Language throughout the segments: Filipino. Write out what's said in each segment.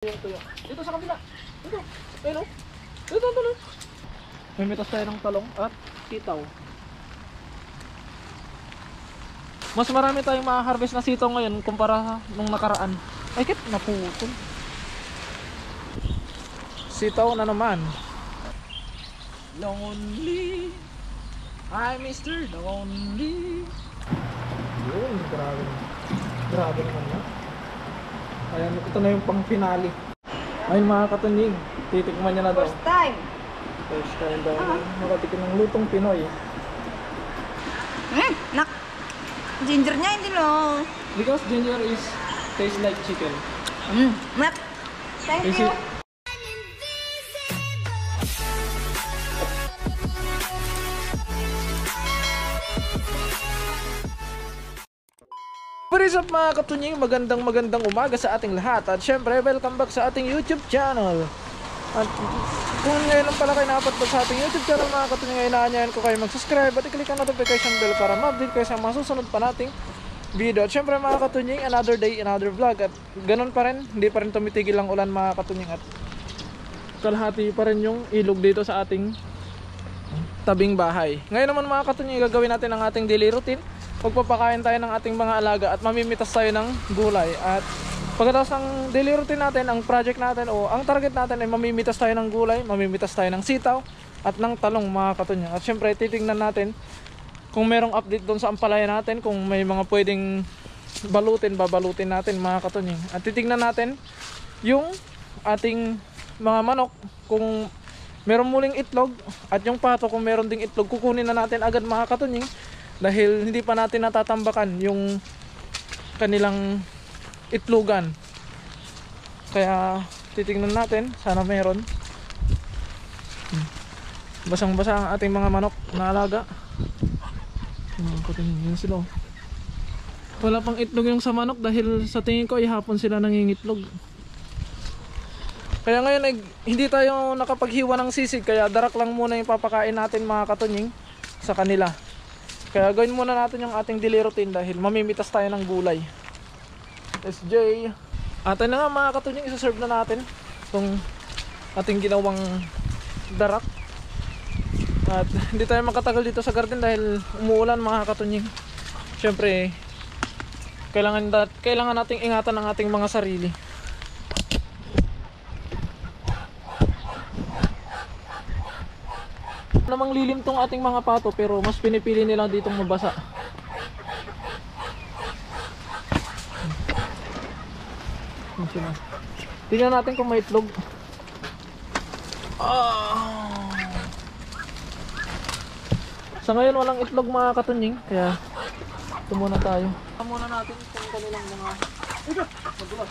Tuyo. Dito sa kabila. Dito. Ayun o. Dito, dito. May mitas tayo ng talong at sitaw. Mas marami tayong makaharvest na sitaw ngayon kumpara nung nakaraan. Ay, kit, naputol. Sitaw na naman. Lonely, I'm Mr. Lonely. Yun, grabe. Grabe naman na. Ayan, ito na yung pang finale. Ayun mga katunig, titikman niya na daw. First time. First time daw. Makatikin ng lutong Pinoy. Nak. Ginger niya hindi no. Because ginger is tastes like chicken. Nak. Thank Is you. it? What is up mga katunying, magandang umaga sa ating lahat. At syempre, welcome back sa ating YouTube channel. At kung ngayon lang pala kayo nakapatid sa ating YouTube channel mga katunying, inaanyayan ko kayo mag-subscribe at i-click ang notification bell para ma-update kayo sa mga susunod pa nating video. At syempre mga katunying, another day, another vlog. At ganun pa rin, hindi pa rin tumitigil ang ulan mga katunying. At kalahati pa rin yung ilog dito sa ating tabing bahay. Ngayon naman mga katunying, gagawin natin ang ating daily routine. Pagpapakain tayo ng ating mga alaga at mamimitas tayo ng gulay. At pagkatapos ng daily routine natin, ang project natin o ang target natin ay mamimitas tayo ng gulay, mamimitas tayo ng sitaw at ng talong mga katunyang. At syempre titingnan natin kung merong update doon sa ampalaya natin, kung may mga pwedeng balutin, babalutin natin mga katunyang. At titingnan natin yung ating mga manok kung meron muling itlog, at yung pato kung meron ding itlog, kukunin na natin agad mga katunyang. Dahil hindi pa natin natatambakan yung kanilang itlogan. Kaya titingnan natin, sana meron. Basang-basa ang ating mga manok na alaga. Yun sila. Wala pang itlog yung sa manok dahil sa tingin ko ay hapon sila nangingitlog. Kaya ngayon ay hindi tayo nakapaghiwa ng sisig, kaya darak lang muna yung papakain natin mga katunying sa kanila. Kaya gawin muna natin yung ating daily routine dahil mamimitas tayo ng gulay. SJ. At na nga mga katunying, isa-serve na natin itong ating ginawang darak. At hindi tayo makatagal dito sa garden dahil umuulan mga katunying. Siyempre, kailangan nating ingatan ang ating mga sarili. Namang lilim tong ating mga pato pero mas pinipili nilang ditong mabasa. Tingnan natin kung may itlog. Sa ngayon walang itlog mga katunying, kaya ito muna tayo. Ito muna natin kung kanilang mga magulas.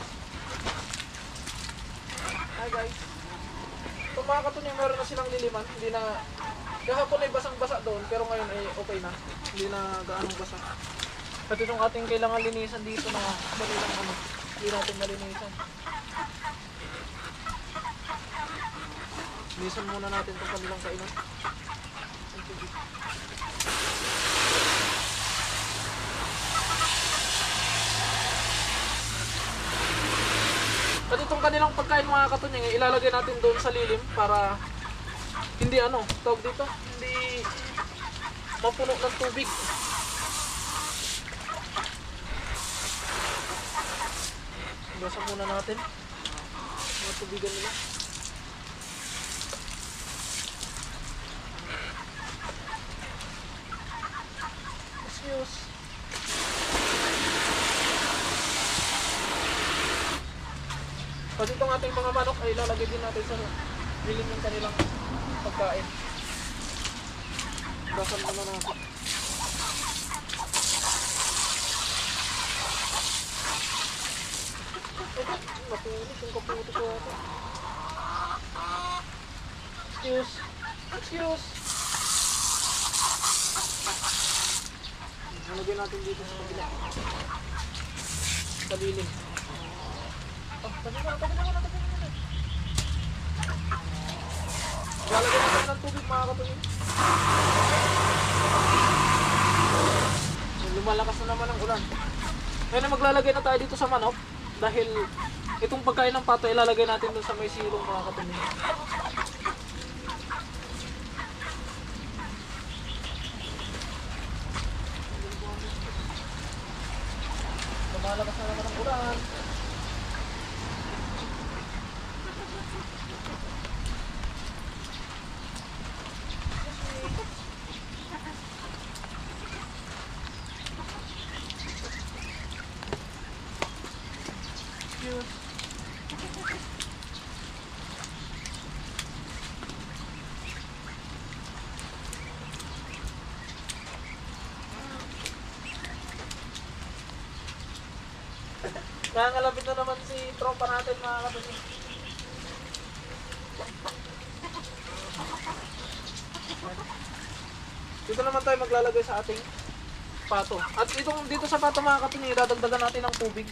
Hi guys. Ito mga katunying, meron na silang liliman. Hindi na, kahapon ay basang-basa doon, pero ngayon ay okay na. Hindi na gaanong basa. At itong ating kailangan linisan dito na dali lang hindi natin malinisan. Linisan muna natin itong kanilang kainan. At itong kanilang pagkain mga katunying, ilalagay natin doon sa lilim para hindi tawag dito, hindi mapuno ng tubig. Basa muna natin mga tubigan nila. Excuse. Pati itong ating mga manok ay ilalagay din natin sa lilim ng kanilang pagkain. Basan muna natin. Mapulit yung kaputo ko ito. Excuse. Nalagay natin dito sa kabila. Sa lilim. Tabi mo na. Lalagyan natin ng tubig mga katunying. Lumalakas na naman ang ulan. Ngayon maglalagay na tayo dito sa manok dahil Itong pagkain ng pato ilalagay natin doon sa may silong mga katunying. Lumalakas na naman ang ulan. Nangangalapit na naman si tropa natin mga katunying. Dito naman tayo maglalagay sa ating pato. At dito sa pato mga katunying, dadagdagan natin ng tubig.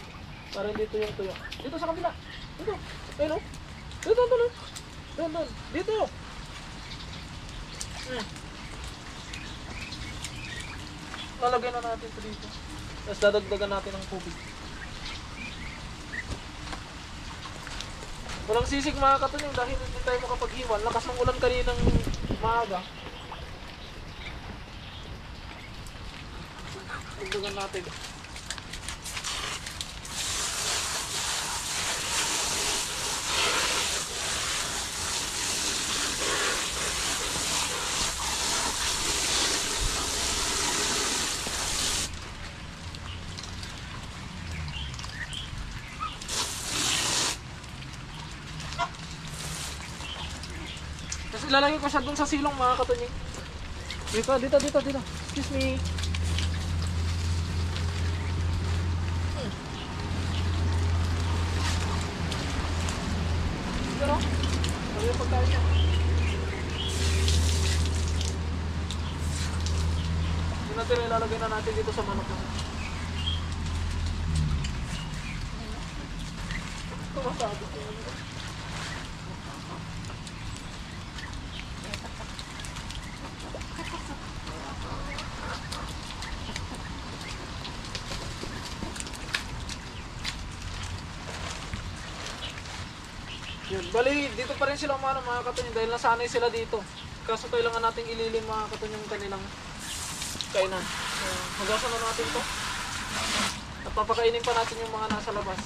Para dito yung tuyo. Dito sa kabila. Dito. Ayun o. Dito. Doon. Dito. Lalagay na natin ito dito. Tapos dadagdagan natin ng tubig. Walang sisig mga katunying dahil hindi tayo makapaghiwan. Lakas ng ulan kaninang maaga. Dagdagan natin. Tapos ilalagay ko siya dun sa silong mga katunying. Dito. Excuse me. Pero, ano yung pagkain niya? Yung natin ilalagay na natin dito sa manok na. Kumasado ko yun. Yun, bali dito pa rin sila mga katunying dahil nasanay sila dito. Kaso kailangan nating ililim mga katunying kanilang kainan. Hugasan na natin to. At papakainin pa natin yung mga nasa labas.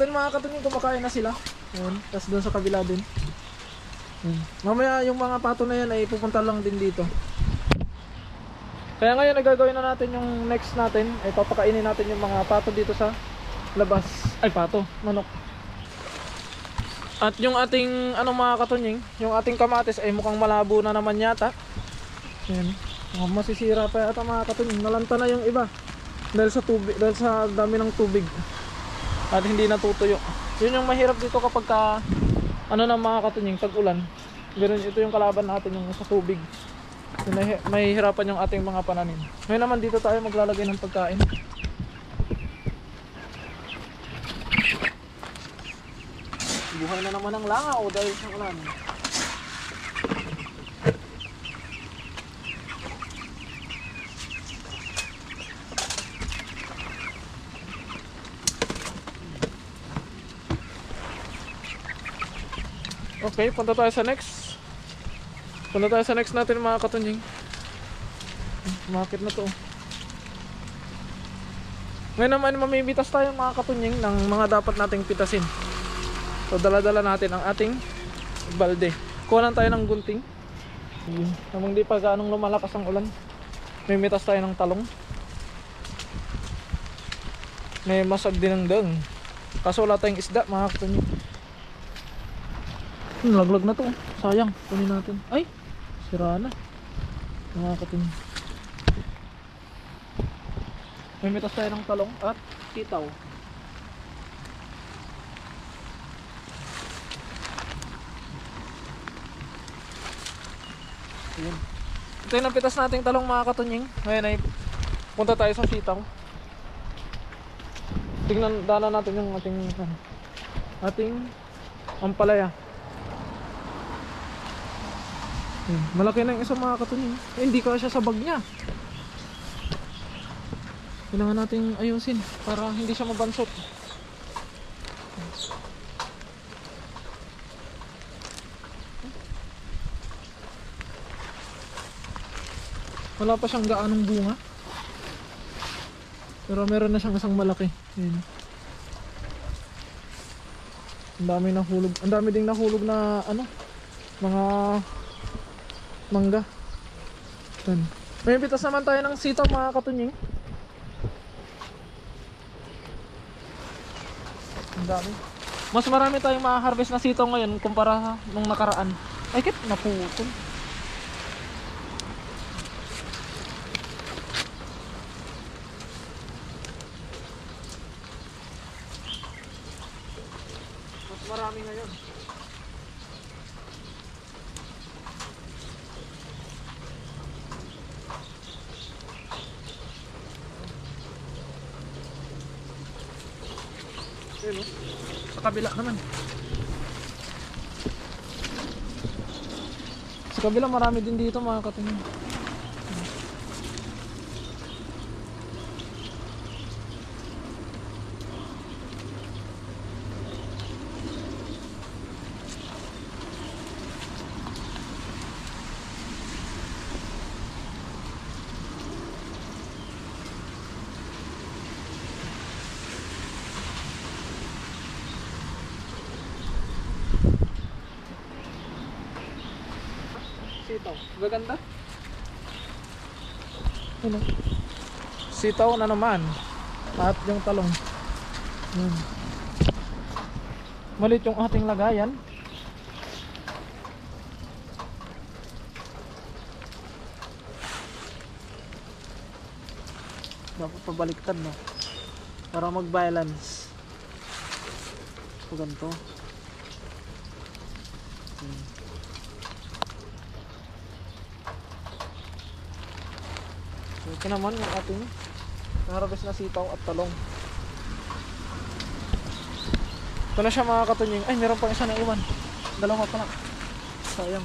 Then mga katunying kumakain na sila. Yun, tapos doon sa kabila din. Mamaya yung mga pato na yan ay pupunta lang din dito. Kaya ngayon gagawin na natin yung next natin ay papakainin natin yung mga pato dito sa labas. Ay pato, manok. At yung ating mga katunying, yung ating kamatis ay mukhang malabo na naman yata. Yan. Masisira pa yata mga katunying. Nalanta na yung iba dahil sa tubig, dahil sa dami ng tubig. At hindi natutuyo. Yun yung mahirap dito kapag mga katunying, tag-ulan. Ganun, ito yung kalaban natin yung sa tubig. May hirapan yung ating mga pananim. Ngayon naman dito tayo maglalagay ng pagkain. Buhay na naman ang langaw dahil sa ulan. Okay, punta tayo sa next. Punta tayo sa next natin mga katunying. Market na to. Ngayon naman mamimitas tayo mga katunying ng mga dapat nating pitasin. So dala-dala natin ang ating balde. Kuha lang tayo ng gunting. Namang di pa gaanong lumalakas ang ulan. Mimitas tayo ng talong. May masag din ang dang. Kaso wala tayong isda mga katunying. Laglag na to. Sayang. Kunin natin. Ay! Sira na. Mga katunying. Mimitas tayo ng talong at titaw. Ayan. Ito yung napitas nating talong mga katunying. Ngayon ay punta tayo sa sitaw. Tingnan, daanan natin yung ating ampalaya. Malaki na yung isa mga katunying. Hindi kasya sa bag niya. Kailangan nating ayusin para hindi siya mabansot. Wala pa siyang gaanong bunga. Pero meron na siyang isang malaki. Ayan. Ang dami nahulog. Ang dami ding nahulog na ano, mga mangga. Ayan. May bitas naman tayo ng sitaw mga katunying. Ang dami. Mas marami tayong ma-harvest na sitaw ngayon kumpara nung nakaraan. Ay kit, naputol. Mas marami ngayon. Ayun, oh. Sa kabila naman. Sa kabila marami din dito mga katunying. Sitaw, gaganda. Ano? Sitaw na naman. At yung talong. Yan. Malit yung ating lagayan. Dapat pabaliktad, no? Para mag-balance. So ganito. Okay naman yung ating harvest na sitaw at talong. Ito na siya mga katunying. Ay, meron pang isa na iwan. Dalawa pa lang. Sayang.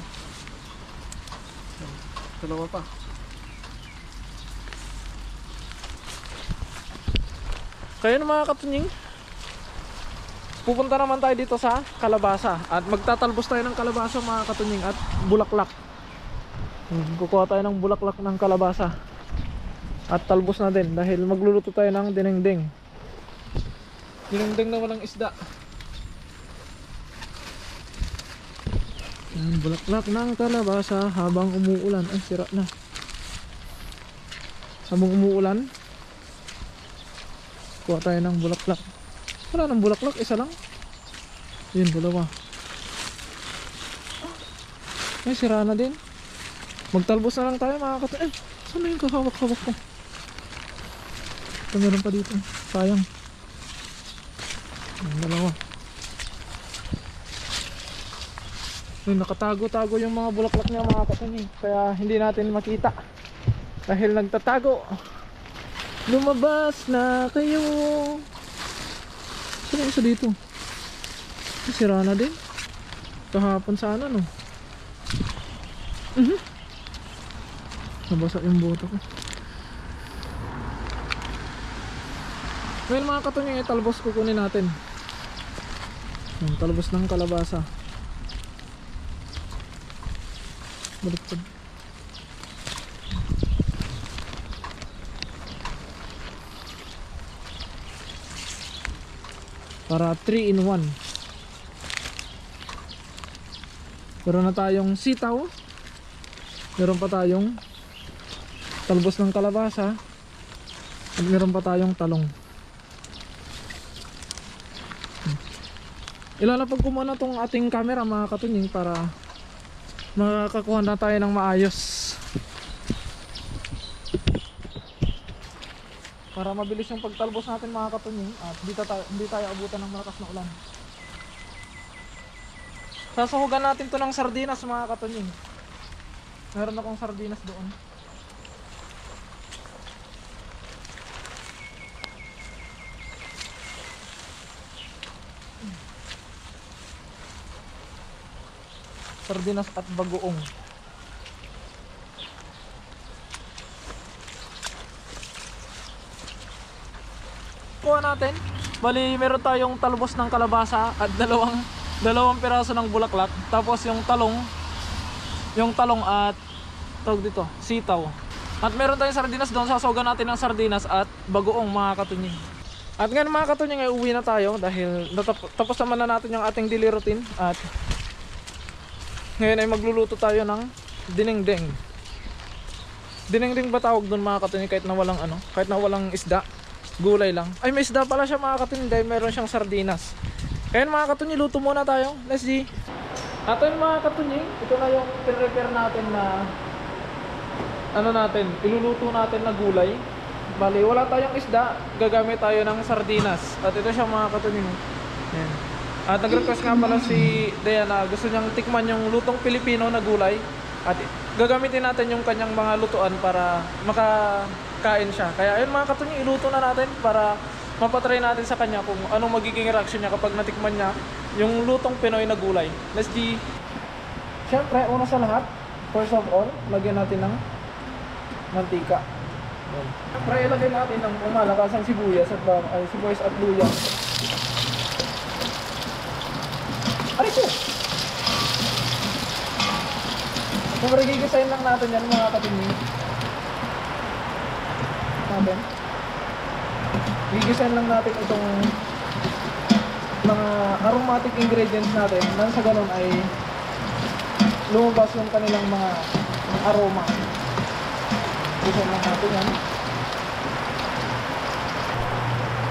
Dalawa pa. Kaya na mga katunying, pupunta naman tayo dito sa kalabasa. At magtatalbos tayo ng kalabasa mga katunying at bulaklak. Kukuha tayo ng bulaklak ng kalabasa. At talbos na din dahil magluluto tayo ng dinengdeng. Dinengdeng na walang isda. Yan, bulaklak ng kalabasa habang umuulan. Ay, sira na. Habang umuulan, kuha tayo ng bulaklak. Wala ng bulaklak, isa lang. Yun, dalawa. Ay, sira na din. Magtalbos na lang tayo mga kata. Eh, saan na yung kahawak-hawak ko? Ito, meron pa dito. Sayang. Yung dalawa. Ay, nakatago-tago yung mga bulaklak niya mga kataning. Kaya hindi natin makita. Dahil nagtatago. Lumabas na kayo. Saan yung isa dito? Ay, sira na din. Kahapon sana, no? Nabasa yung boto ko. Well mga katunying, talbos kukunin natin. Yung talbos ng kalabasa. Baliktad. Para 3 in 1. Meron na tayong sitaw. Meron pa tayong talbos ng kalabasa. At meron pa tayong talong. Ilalapag ko muna tong ating camera mga katunying para makakakuha na tayo ng maayos. Para mabilis yung pagtalbos natin mga katunying at hindi tayo abutan ng malakas na ulan. Sasahugan natin to ng sardinas mga katunying. Meron akong sardinas doon. Sardinas at bagoong. kuha natin. Bali, meron tayong talbos ng kalabasa at dalawang piraso ng bulaklak. Tapos yung talong at tawag dito, sitaw. At meron tayong sardinas doon. Sasogan natin ng sardinas at bagoong mga katunying. At ngayon mga katunying ay uwi na tayo dahil tapos naman na natin yung ating daily routine. At ngayon ay magluluto tayo ng dinengdeng. Dinengdeng ba tawag doon mga katunying kahit na walang isda? Gulay lang. Ay, may isda pala siya mga katunying dahil meron siyang sardinas. Kaya mga katunying, luto muna tayo. Let's see. At yun mga katunying, ito na yung prepare natin na iluluto natin na gulay. Bali, wala tayong isda, gagamit tayo ng sardinas. At ito siya mga katunying. Yan. At nag-request nga pala si Diana, gusto niyang tikman yung lutong Pilipino na gulay. At gagamitin natin yung kanyang mga lutuan para makakain siya. Kaya ayun mga katunying, iluto na natin para mapatry natin sa kanya kung anong magiging reaction niya kapag natikman niya yung lutong Pinoy na gulay. Let's see. Siyempre, una sa lahat, first of all, lagyan natin ng mantika. Siyempre, ilagay natin ng malakasang sibuyas at luya. Aray ko! Siyempre, gigisayin lang natin yan mga katunying. Gigisayin lang natin itong mga aromatic ingredients natin nang sa ganun ay lumabas yung kanilang mga aroma. Gigisayin lang natin yan.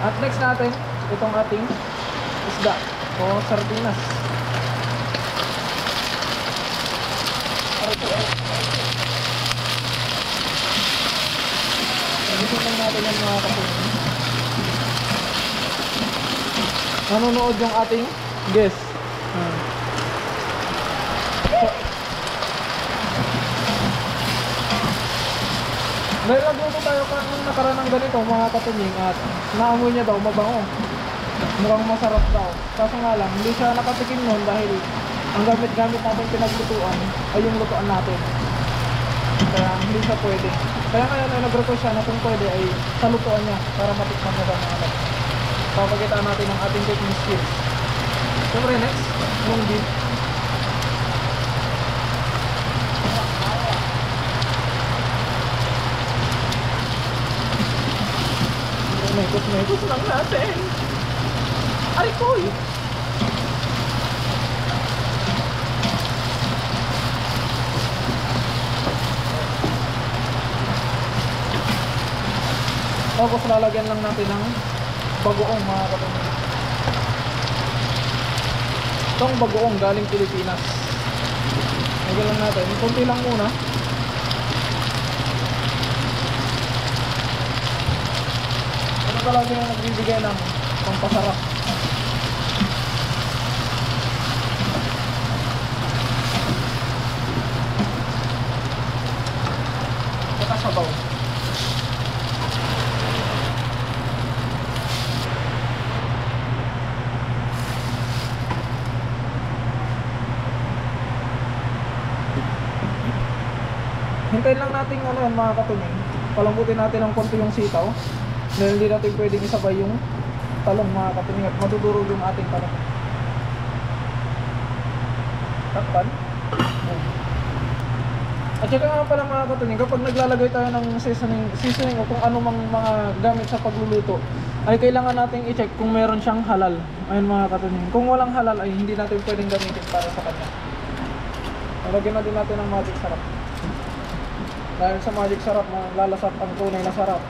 At next natin itong ating isda o sardinas. Gigisayin lang natin yan mga katunying. Nanonood yung ating guest. Dahil nagluto tayo nung nakaraan ng ganito mga katunying at naamoy niya daw mabango. Mukhang masarap daw. Kaso nga lang, hindi siya nakatikim nun dahil ang gamit natin pinaglutuan ay yung lutuan natin. Kaya hindi siya pwede. Kaya ngayon ay nag-request siya na kung pwede ay sa lutuan niya para matikman niya daw mga katunying. Papagitaan natin ang ating cooking skills. Siyempre next, yung beef. Mekos lang natin. Arikoy! Tapos lalagyan lang natin ng bagoong mga katunying. Itong bagoong galing Pilipinas. Lagyan lang natin. Kunti lang muna. Ito talaga yung nagbibigay ng pampasarap. Saka sabaw. Hintayin lang natin mga katunying. Palambutin natin ng konti yung sitaw. Dahil hindi natin pwedeng isabay yung talong mga katunying at madudurog yung ating talong. Takpan. At saka nga pala mga katunying, kapag naglalagay tayo ng seasoning o kung ano mang mga gamit sa pagluluto, ay kailangan natin i-check kung meron siyang halal. Ayun mga katunying. Kung walang halal ay hindi natin pwedeng gamitin para sa kanya. Lagyan na din natin ng magic sarap. Dahil sa magic sarap, lalasap ang tunay na sarap.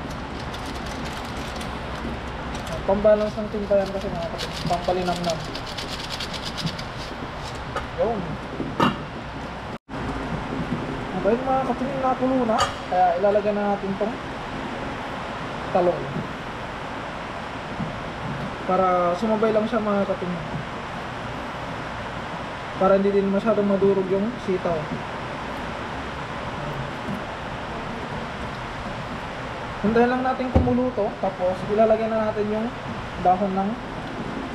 Pambalance ng tinta yan kasi mga katunying. Pampalinamnam. Yun. Dahil mga katunying nakulo na, kaya ilalagyan na natin itong talong. Para sumabay lang siya mga katunying. Para hindi din masyadong madurog yung sitaw. Hintayin lang natin kumuluto, tapos ilalagay na natin yung dahon ng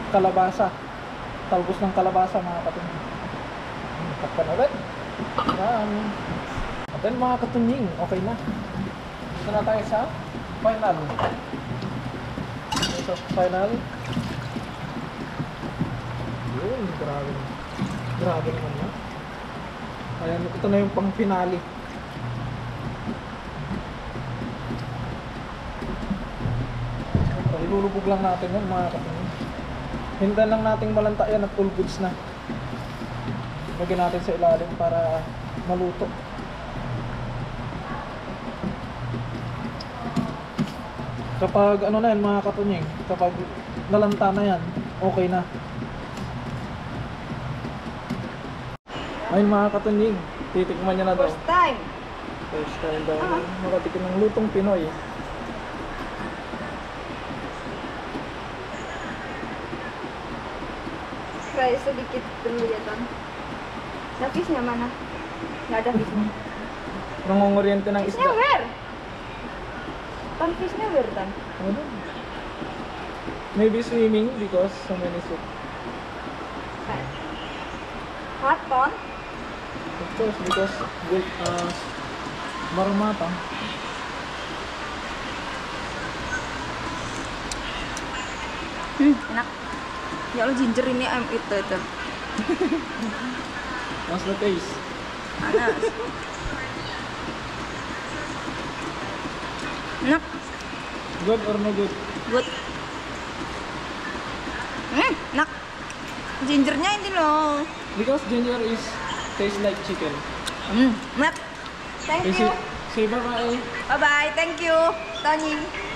kalabasa. Talbos ng kalabasa mga katunying. Takpan ulit. Yan. At then mga katunying, okay na. Dito na tayo sa final. sa final. Yun, grabe. Grabe naman na. Ayan, ito na yung pang finale. Ilulubog lang natin yan mga kapatid. Hintayin lang nating malanta yan at all goods na. Lagyan natin sa ilalim para maluto. Kapag ano na yan mga katunyeng, kapag nalanta na yan, okay na. Ayun mga katunyeng, titikman niya na daw. First time. First time daw makatikim ng lutong Pinoy. Try sedikit dulu ya, Tan. Napisnya mana? Nggak ada fishnya. Nangongoriente ng Fishnya isda. where? Tan, fishnya where, Tan? Ano? Maybe swimming because so many soup. Hot Tan? Of course, because with marumata. Enak. Ya Allah, ginger ini itu. What's the taste? Panas. Enak. Good or no good? Good. Enak. Gingernya ini loh. Because ginger is taste like chicken. Enak. Thank Is you. it? Say bye bye. Bye bye. Thank you, Tony.